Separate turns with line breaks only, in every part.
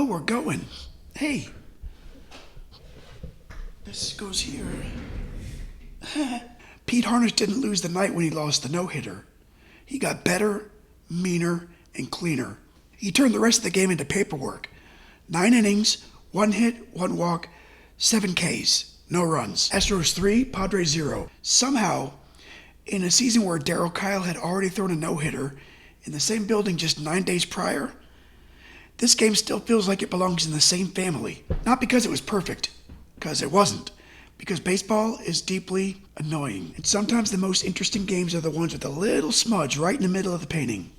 Oh, we're going. Hey. This goes here. Pete Harnisch didn't lose the night when he lost the no-hitter. He got better, meaner, and cleaner. He turned the rest of the game into paperwork. 9 innings, 1 hit, 1 walk, 7 Ks, no runs. Astros 3, Padres 0. Somehow, in a season where Darryl Kyle had already thrown a no-hitter in the same building just 9 days prior, this game still feels like it belongs in the same family. Not because it was perfect, because it wasn't. Because baseball is deeply annoying. And sometimes the most interesting games are the ones with a little smudge right in the middle of the painting.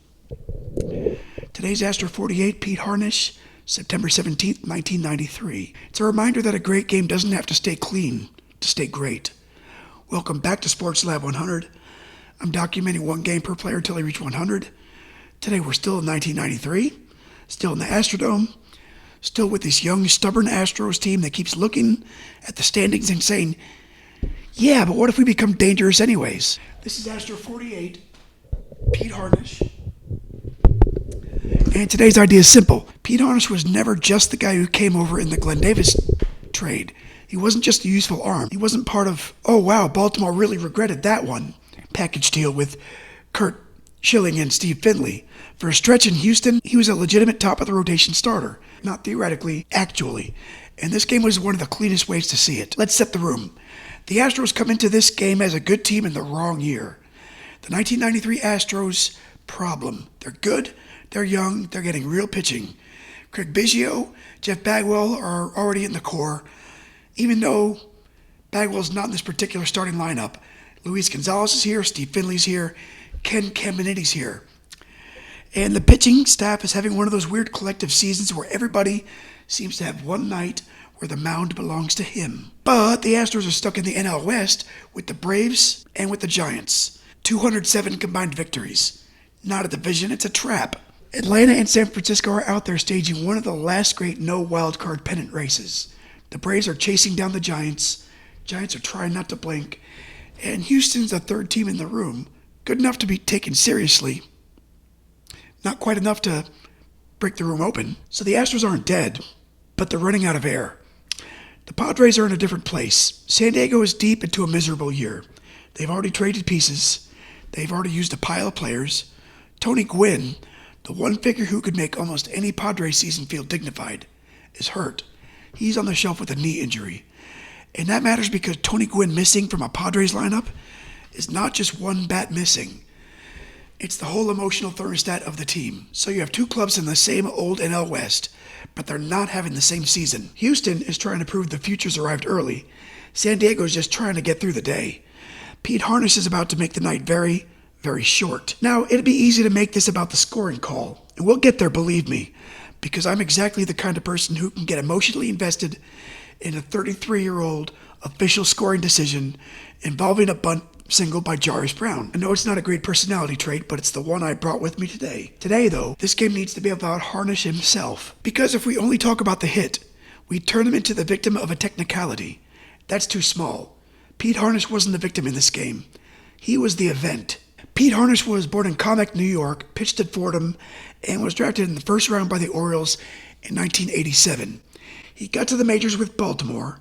Today's Astro 48, Pete Harnisch, September 17th, 1993. It's a reminder that a great game doesn't have to stay clean to stay great. Welcome back to Sports Lab 100. I'm documenting one game per player until I reach 100. Today we're still in 1993, still in the Astrodome, still with this young, stubborn Astros team that keeps looking at the standings and saying, yeah, but what if we become dangerous anyways? This is Astro 48, Pete Harnisch. And today's idea is simple. Pete Harnisch was never just the guy who came over in the Glenn Davis trade. He wasn't just a useful arm. He wasn't part of, oh wow, Baltimore really regretted that one package deal with Curt Schilling and Steve Finley. For a stretch in Houston, he was a legitimate top-of-the-rotation starter. Not theoretically, actually. And this game was one of the cleanest ways to see it. Let's set the room. The Astros come into this game as a good team in the wrong year. The 1993 Astros problem. They're good, they're young, they're getting real pitching. Craig Biggio, Jeff Bagwell are already in the core. Even though Bagwell's not in this particular starting lineup, Luis Gonzalez is here, Steve Finley's here, Ken Caminiti's here. And the pitching staff is having one of those weird collective seasons where everybody seems to have one night where the mound belongs to him. But the Astros are stuck in the NL West with the Braves and with the Giants. 207 combined victories. Not a division, it's a trap. Atlanta and San Francisco are out there staging one of the last great no wildcard pennant races. The Braves are chasing down the Giants. Giants are trying not to blink. And Houston's the third team in the room. Good enough to be taken seriously. Not quite enough to break the room open. So the Astros aren't dead, but they're running out of air. The Padres are in a different place. San Diego is deep into a miserable year. They've already traded pieces. They've already used a pile of players. Tony Gwynn, the one figure who could make almost any Padres season feel dignified, is hurt. He's on the shelf with a knee injury. And that matters because Tony Gwynn missing from a Padres lineup is not just one bat missing. It's the whole emotional thermostat of the team. So you have two clubs in the same old NL West, but they're not having the same season. Houston is trying to prove the future's arrived early. San Diego is just trying to get through the day. Pete Harnisch is about to make the night very, very short. Now, it'd be easy to make this about the scoring call, and we'll get there, believe me, because I'm exactly the kind of person who can get emotionally invested in a 33-year-old official scoring decision involving a bunt single by Jarvis Brown. I know it's not a great personality trait, but it's the one I brought with me today. Today, though, this game needs to be about Harnisch himself. Because if we only talk about the hit, we turn him into the victim of a technicality. That's too small. Pete Harnisch wasn't the victim in this game. He was the event. Pete Harnisch was born in Commack, New York, pitched at Fordham, and was drafted in the first round by the Orioles in 1987. He got to the majors with Baltimore,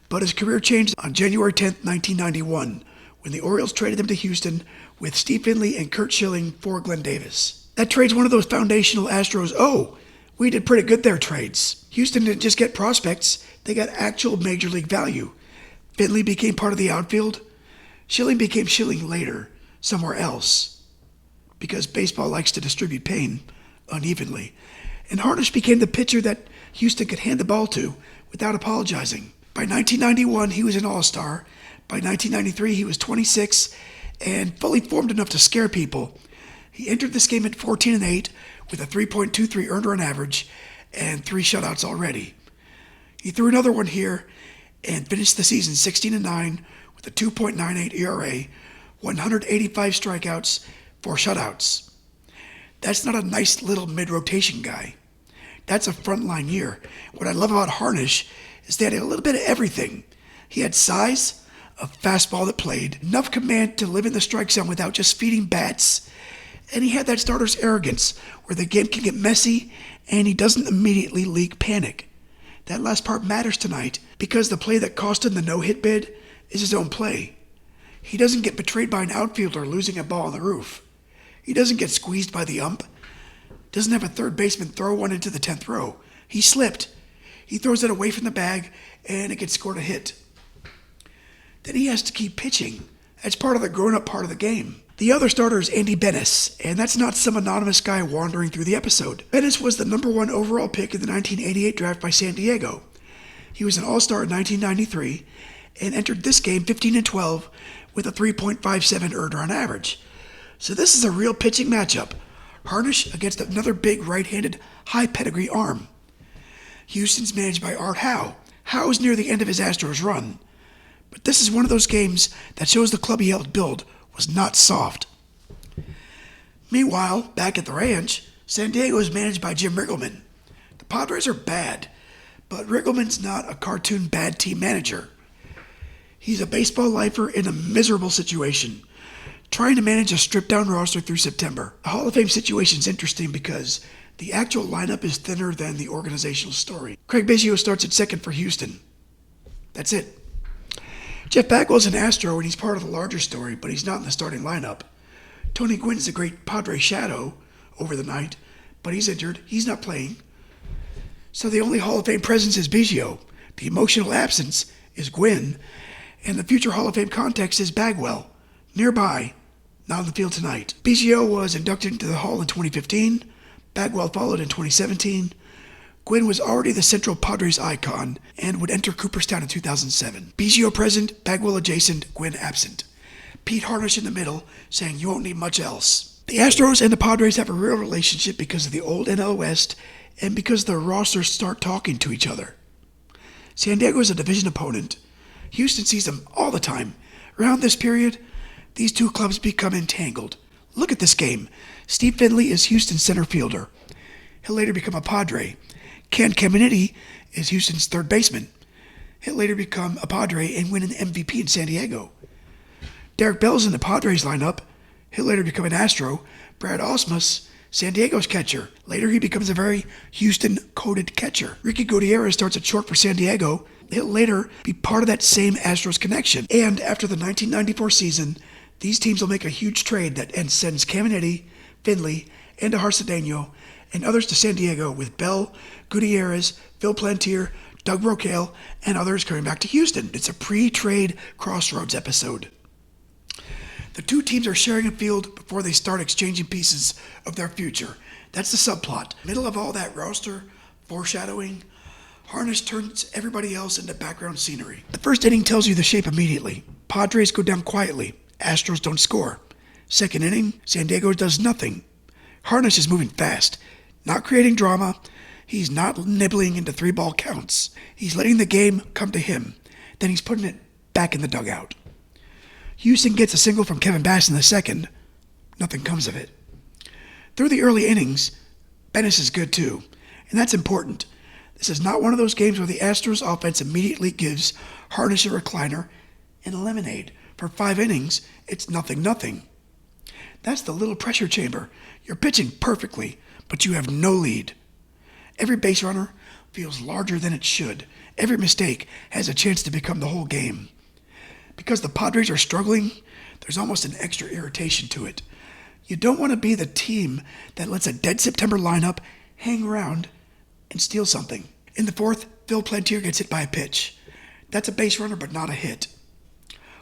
but his career changed on January 10th, 1991, when the Orioles traded him to Houston with Steve Finley and Curt Schilling for Glenn Davis. That trade's one of those foundational Astros, oh, we did pretty good there trades. Houston didn't just get prospects, they got actual major league value. Finley became part of the outfield. Schilling became Schilling later, somewhere else, because baseball likes to distribute pain unevenly. And Harnisch became the pitcher that Houston could hand the ball to without apologizing. By 1991, he was an all-star. By 1993, he was 26 and fully formed enough to scare people. He entered this game at 14-8 with a 3.23 earned run average and 3 shutouts already. He threw another one here and finished the season 16-9 with a 2.98 ERA, 185 strikeouts, 4 shutouts. That's not a nice little mid-rotation guy. That's a frontline year. What I love about Harnisch is that he had a little bit of everything. He had size, a fastball that played, enough command to live in the strike zone without just feeding bats, And he had that starter's arrogance, where the game can get messy, and he doesn't immediately leak panic. That last part matters tonight, because the play that cost him the no-hit bid is his own play. He doesn't get betrayed by an outfielder losing a ball on the roof. He doesn't get squeezed by the ump. Doesn't have a third baseman throw one into the 10th row. He slipped. He throws it away from the bag, and it gets scored a hit. Then he has to keep pitching. That's part of the grown-up part of the game. The other starter is Andy Bennis, and that's not some anonymous guy wandering through the episode. Bennis was the number 1 overall pick in the 1988 draft by San Diego. He was an All-Star in 1993 and entered this game 15-12 with a 3.57 earned run average. So this is a real pitching matchup. Harnisch against another big right-handed high-pedigree arm. Houston's managed by Art Howe. Howe is near the end of his Astros run. But this is one of those games that shows the club he helped build was not soft. Meanwhile, back at the ranch, San Diego is managed by Jim Riggleman. The Padres are bad, but Riggleman's not a cartoon bad team manager. He's a baseball lifer in a miserable situation, trying to manage a stripped-down roster through September. The Hall of Fame situation's interesting because the actual lineup is thinner than the organizational story. Craig Biggio starts at second for Houston. That's it. Jeff Bagwell's an Astro and he's part of the larger story, but he's not in the starting lineup. Tony Gwynn's a great Padre shadow over the night, but he's injured. He's not playing. So the only Hall of Fame presence is Biggio. The emotional absence is Gwynn, and the future Hall of Fame context is Bagwell. Nearby, not on the field tonight. Biggio was inducted into the Hall in 2015. Bagwell followed in 2017. Gwynn was already the Central Padres icon and would enter Cooperstown in 2007. Biggio present, Bagwell adjacent, Gwynn absent. Pete Harnisch in the middle, saying you won't need much else. The Astros and the Padres have a real relationship because of the old NL West and because their rosters start talking to each other. San Diego is a division opponent. Houston sees them all the time. Around this period, these two clubs become entangled. Look at this game. Steve Finley is Houston's center fielder. He'll later become a Padre. Ken Caminiti is Houston's third baseman. He'll later become a Padre and win an MVP in San Diego. Derek Bell's in the Padres lineup. He'll later become an Astro. Brad Ausmus, San Diego's catcher. Later he becomes a very Houston-coded catcher. Ricky Gutierrez starts at short for San Diego. He'll later be part of that same Astros connection. And after the 1994 season, these teams will make a huge trade that sends Caminiti, Finley, and Arcedeno, and others to San Diego with Bell, Gutierrez, Phil Plantier, Doug Roquel, and others coming back to Houston. It's a pre-trade crossroads episode. The two teams are sharing a field before they start exchanging pieces of their future. That's the subplot. Middle of all that roster foreshadowing, Harnisch turns everybody else into background scenery. The first inning tells you the shape immediately. Padres go down quietly. Astros don't score. Second inning, San Diego does nothing. Harnisch is moving fast, not creating drama. He's not nibbling into 3-ball counts. He's letting the game come to him. Then he's putting it back in the dugout. Houston gets a single from Kevin Bass in the second. Nothing comes of it. Through the early innings, Bennis is good too, and that's important. This is not one of those games where the Astros offense immediately gives Harnisch a recliner and a lemonade. For 5 innings, it's 0-0. That's the little pressure chamber. You're pitching perfectly, but you have no lead. Every base runner feels larger than it should. Every mistake has a chance to become the whole game. Because the Padres are struggling, there's almost an extra irritation to it. You don't want to be the team that lets a dead September lineup hang around and steal something. In the fourth, Phil Plantier gets hit by a pitch. That's a base runner, but not a hit.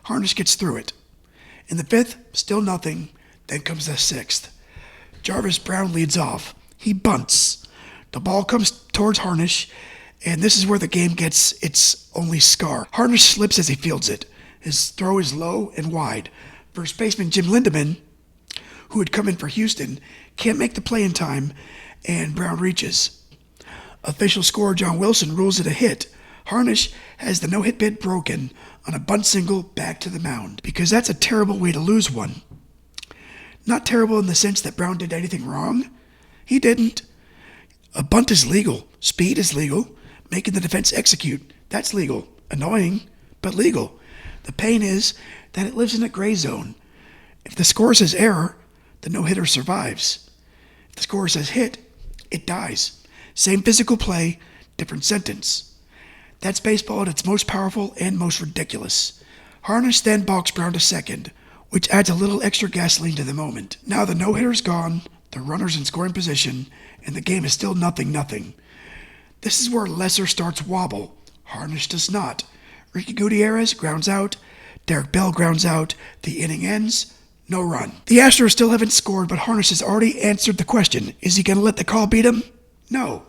Harnisch gets through it. In the fifth, still nothing. Then comes the sixth. Jarvis Brown leads off. He bunts. The ball comes towards Harnisch, and this is where the game gets its only scar. Harnisch slips as he fields it. His throw is low and wide. First baseman Jim Lindemann, who had come in for Houston, can't make the play in time, and Brown reaches. Official scorer John Wilson rules it a hit. Harnisch has the no-hit bid broken on a bunt single back to the mound, because that's a terrible way to lose one. Not terrible in the sense that Brown did anything wrong. He didn't. A bunt is legal. Speed is legal. Making the defense execute, that's legal. Annoying, but legal. The pain is that it lives in a gray zone. If the score says error, the no-hitter survives. If the scorer says hit, it dies. Same physical play, different sentence. That's baseball at its most powerful and most ridiculous. Harnisch then balks Brown to second, which adds a little extra gasoline to the moment. Now the no-hitter's gone, the runner's in scoring position, and the game is still 0-0. This is where Lesser starts wobble. Harnisch does not. Ricky Gutierrez grounds out. Derek Bell grounds out. The inning ends. No run. The Astros still haven't scored, but Harnisch has already answered the question. Is he going to let the call beat him? No.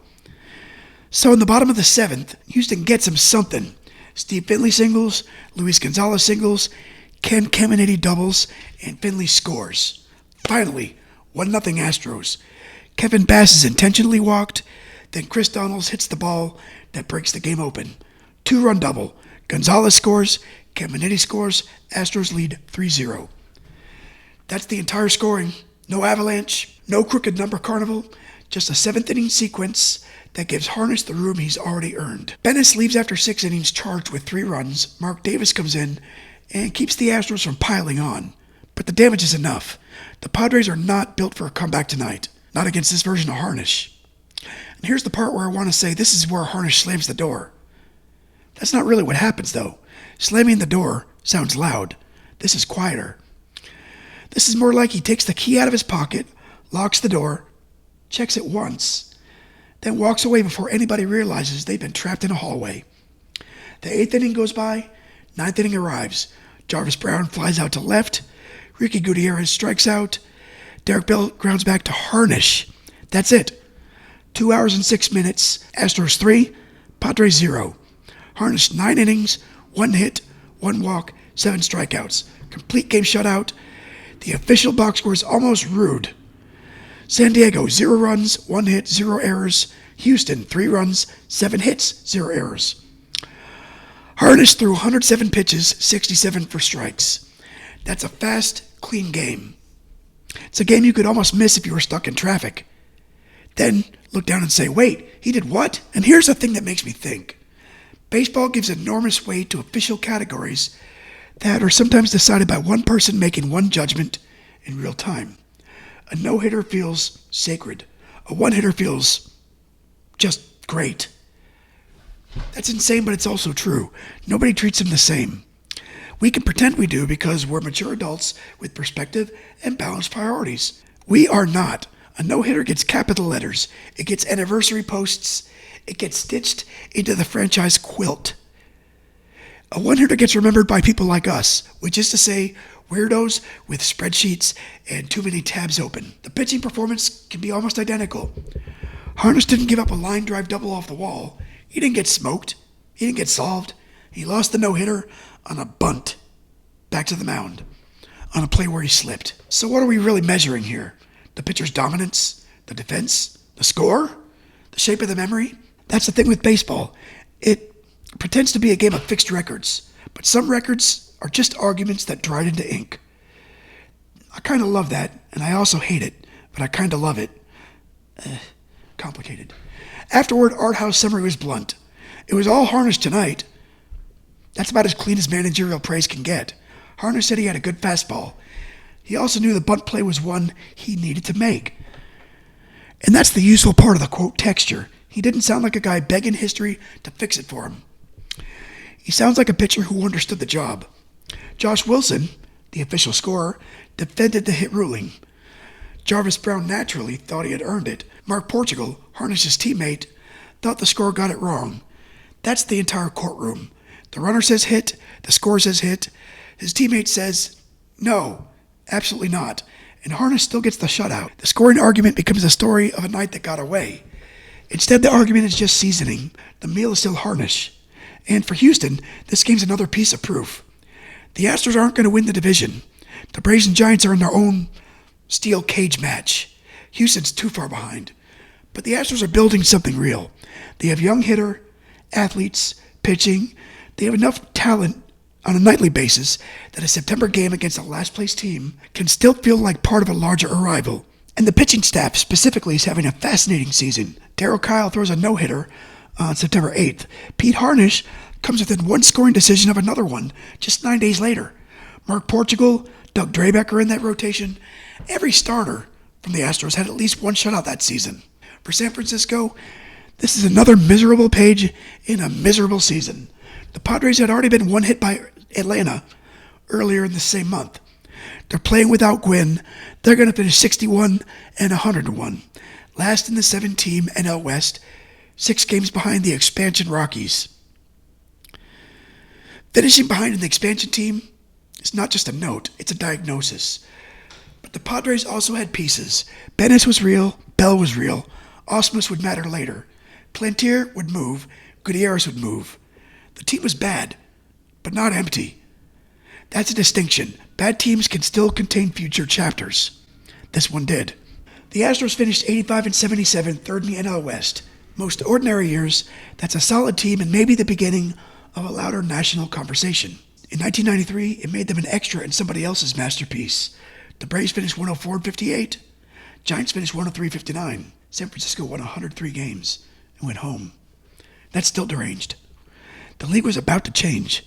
So in the bottom of the 7th, Houston gets him something. Steve Finley singles, Luis Gonzalez singles, Ken Caminiti doubles, and Finley scores. Finally, 1-0 Astros. Kevin Bass is intentionally walked. Then Chris Donalds hits the ball that breaks the game open. 2-run double. Gonzalez scores. Caminiti scores. Astros lead 3-0. That's the entire scoring. No avalanche. No crooked number carnival. Just a 7th-inning sequence that gives Harnisch the room he's already earned. Bennis leaves after 6 innings charged with 3 runs. Mark Davis comes in and keeps the Astros from piling on. But the damage is enough. The Padres are not built for a comeback tonight. Not against this version of Harnisch. And here's the part where I want to say this is where Harnisch slams the door. That's not really what happens, though. Slamming the door sounds loud. This is quieter. This is more like he takes the key out of his pocket, locks the door, checks it once, then walks away before anybody realizes they've been trapped in a hallway. The 8th inning goes by, 9th inning arrives. Jarvis Brown flies out to left. Ricky Gutierrez strikes out. Derek Bell grounds back to Harnisch. That's it. 2 hours and 6 minutes. Astros 3, Padres 0. Harnisch 9 innings, 1 hit, 1 walk, 7 strikeouts. Complete game shutout. The official box score is almost rude. San Diego 0 runs, 1 hit, 0 errors. Houston 3 runs, 7 hits, 0 errors. Harnisch threw 107 pitches, 67 for strikes. That's a fast, clean game. It's a game you could almost miss if you were stuck in traffic. Then look down and say, wait, he did what? And here's the thing that makes me think. Baseball gives enormous weight to official categories that are sometimes decided by one person making one judgment in real time. A no-hitter feels sacred. A one-hitter feels just great. That's insane, but it's also true. Nobody treats him the same. We can pretend we do because we're mature adults with perspective and balanced priorities. We are not. A no-hitter gets capital letters. It gets anniversary posts. It gets stitched into the franchise quilt. A one-hitter gets remembered by people like us, which is to say, weirdos with spreadsheets and too many tabs open. The pitching performance can be almost identical. Harnisch didn't give up a line drive double off the wall. He didn't get smoked. He didn't get solved. He lost the no-hitter on a bunt back to the mound on a play where he slipped. So what are we really measuring here? The pitcher's dominance? The defense? The score? The shape of the memory? That's the thing with baseball. It pretends to be a game of fixed records, but some records are just arguments that dried into ink. I kind of love that, and I also hate it, but I kind of love it. Complicated. Afterward, Art House summary was blunt. It was all Harnisch tonight. That's about as clean as managerial praise can get. Harnisch said he had a good fastball. He also knew the bunt play was one he needed to make. And that's the useful part of the quote texture. He didn't sound like a guy begging history to fix it for him. He sounds like a pitcher who understood the job. Josh Wilson, the official scorer, defended the hit ruling. Jarvis Brown naturally thought he had earned it. Mark Portugal, Harnisch's teammate, thought the scorer got it wrong. That's the entire courtroom. The runner says hit, the scorer says hit, his teammate says no, absolutely not, and Harnisch still gets the shutout. The scoring argument becomes a story of a night that got away. Instead, the argument is just seasoning. The meal is still Harnisch. And for Houston, this game's another piece of proof. The Astros aren't going to win the division. The Braves and Giants are in their own steel cage match. Houston's too far behind. But the Astros are building something real. They have young hitter, athletes, pitching. They have enough talent on a nightly basis that a September game against a last-place team can still feel like part of a larger arrival. And the pitching staff specifically is having a fascinating season. Darryl Kyle throws a no-hitter on September 8th. Pete Harnisch comes within one scoring decision of another one just 9 days later. Mark Portugal, Doug Drabeck are in that rotation, Every starter from the Astros had at least one shutout that season. For San Francisco, this is another miserable page in a miserable season. The Padres had already been one hit by Atlanta earlier in the same month. They're playing without Gwynn. They're going to finish 61 and 101. Last in the 7-team NL West, 6 games behind the expansion Rockies. Finishing behind in the expansion team is not just a note, it's a diagnosis. But the Padres also had pieces. Bennis was real, Bell was real, Osmus would matter later. Plantier would move, Gutierrez would move. The team was bad, but not empty. That's a distinction. Bad teams can still contain future chapters. This one did. The Astros finished 85 and 77, third in the NL West. Most ordinary years, that's a solid team and maybe the beginning of a louder national conversation. In 1993, it made them an extra in somebody else's masterpiece. The Braves finished 104 and 58. Giants finished 103 and 59. San Francisco won 103 games and went home. That's still deranged. The league was about to change.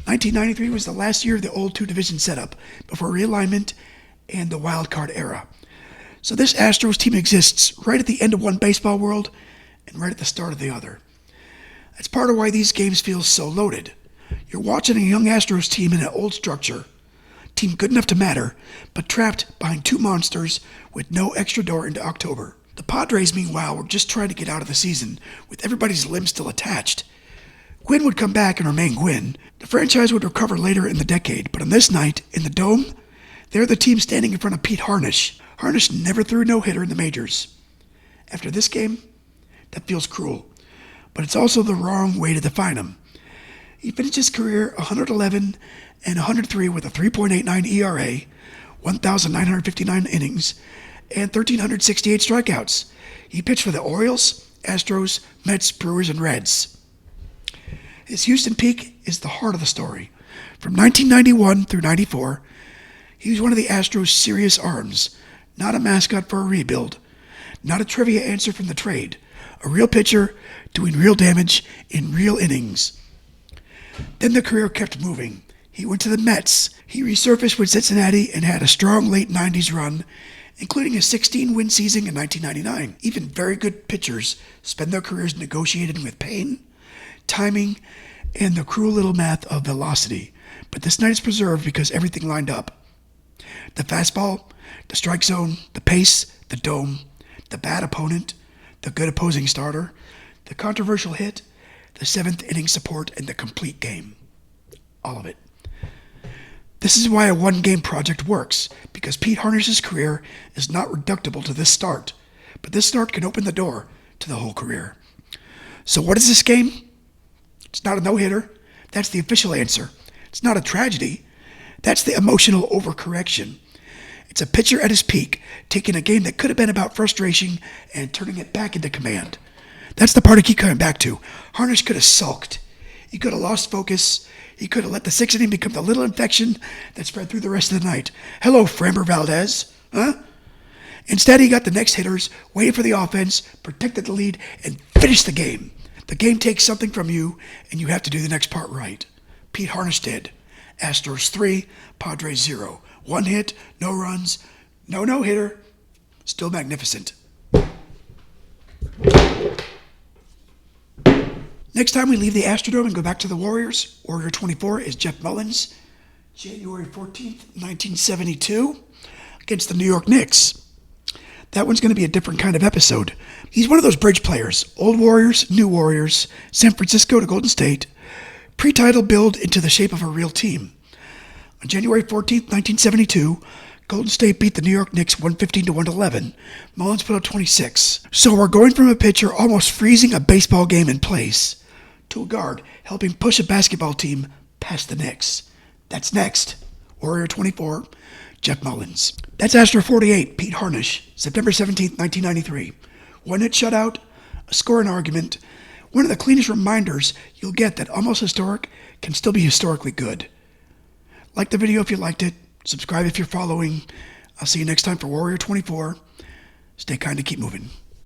1993 was the last year of the old two-division setup before realignment and the wild card era. So this Astros team exists right at the end of one baseball world and right at the start of the other. That's part of why these games feel so loaded. You're watching a young Astros team in an old structure, team good enough to matter, but trapped behind two monsters with no extra door into October. The Padres, meanwhile, were just trying to get out of the season with everybody's limbs still attached. Gwynn would come back and remain Gwynn. The franchise would recover later in the decade, but on this night, in the Dome, they're the team standing in front of Pete Harnisch. Harnisch never threw a no-hitter in the majors. After this game, that feels cruel, but it's also the wrong way to define him. He finished his career 111 and 103 with a 3.89 ERA, 1,959 innings, and 1,368 strikeouts. He pitched for the Orioles, Astros, Mets, Brewers, and Reds. His Houston peak is the heart of the story. From 1991 through 94, he was one of the Astros' serious arms, not a mascot for a rebuild, not a trivia answer from the trade, a real pitcher doing real damage in real innings. Then the career kept moving. He went to the Mets. He resurfaced with Cincinnati and had a strong late 90s run, including a 16-win season in 1999. Even very good pitchers spend their careers negotiating with pain, timing, and the cruel little math of velocity. But this night is preserved because everything lined up. The fastball, the strike zone, the pace, the dome, the bad opponent, the good opposing starter, the controversial hit, the 7th inning support, and the complete game. All of it. This is why a one-game project works, because Pete Harnisch's career is not reductible to this start, but this start can open the door to the whole career. So what is this game? It's not a no-hitter. That's the official answer. It's not a tragedy. That's the emotional overcorrection. It's a pitcher at his peak, taking a game that could have been about frustration and turning it back into command. That's the part I keep coming back to. Harnisch could have sulked. He could have lost focus. He could have let the 6th inning become the little infection that spread through the rest of the night. Hello, Framber Valdez. Huh? Instead, he got the next hitters, waited for the offense, protected the lead, and finished the game. The game takes something from you, and you have to do the next part right. Pete Harnisch did. Astros 3, Padres 0. 1 hit, no runs, no-hitter. Still magnificent. Next time we leave the Astrodome and go back to the Warriors, Warrior 24 is Jeff Mullins, January 14th, 1972, against the New York Knicks. That one's going to be a different kind of episode. He's one of those bridge players, old Warriors, new Warriors, San Francisco to Golden State, pre-title build into the shape of a real team. On January 14th, 1972, Golden State beat the New York Knicks 115 to 111. Mullins put up 26. So we're going from a pitcher almost freezing a baseball game in place to a guard helping push a basketball team past the Knicks. That's next. Warrior 24, Jeff Mullins. That's Astro 48, Pete Harnisch, September 17th, 1993. 1-hit shutout, a scoring argument, one of the cleanest reminders you'll get that almost historic can still be historically good. Like the video if you liked it. Subscribe if you're following. I'll see you next time for Warrior 24. Stay kind and keep moving.